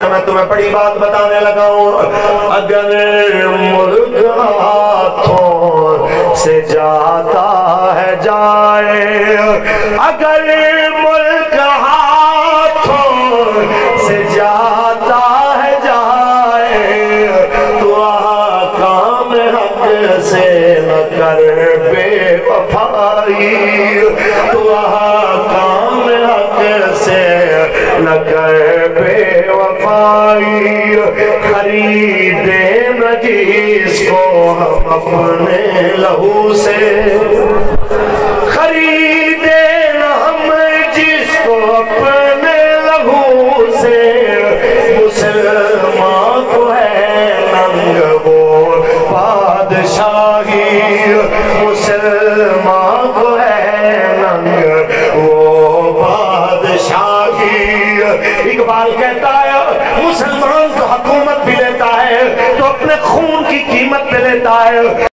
میں تمہیں بڑی بات بتانے لگا ہوں، اگر ملک ہاتھوں سے جاتا ہے جائے، اگر ملک ہاتھوں سے جاتا ہے جائے، تو احکام حق سے نہ کر بے وفائی، تو احکام حق سے نہ کر بے وفائی، خریدے نہ جس کو ہم اپنے لہو سے، خریدے نہ ہم جس کو اپنے لہو سے، مسلمان کو ہے ننگ وہ بادشاہی، مسلمان کو ہے ننگ وہ بادشاہی۔ اقبال کہتا ہے مسلمان تو حکومت بھی لیتا ہے تو اپنے خون کی قیمت پہ لیتا ہے۔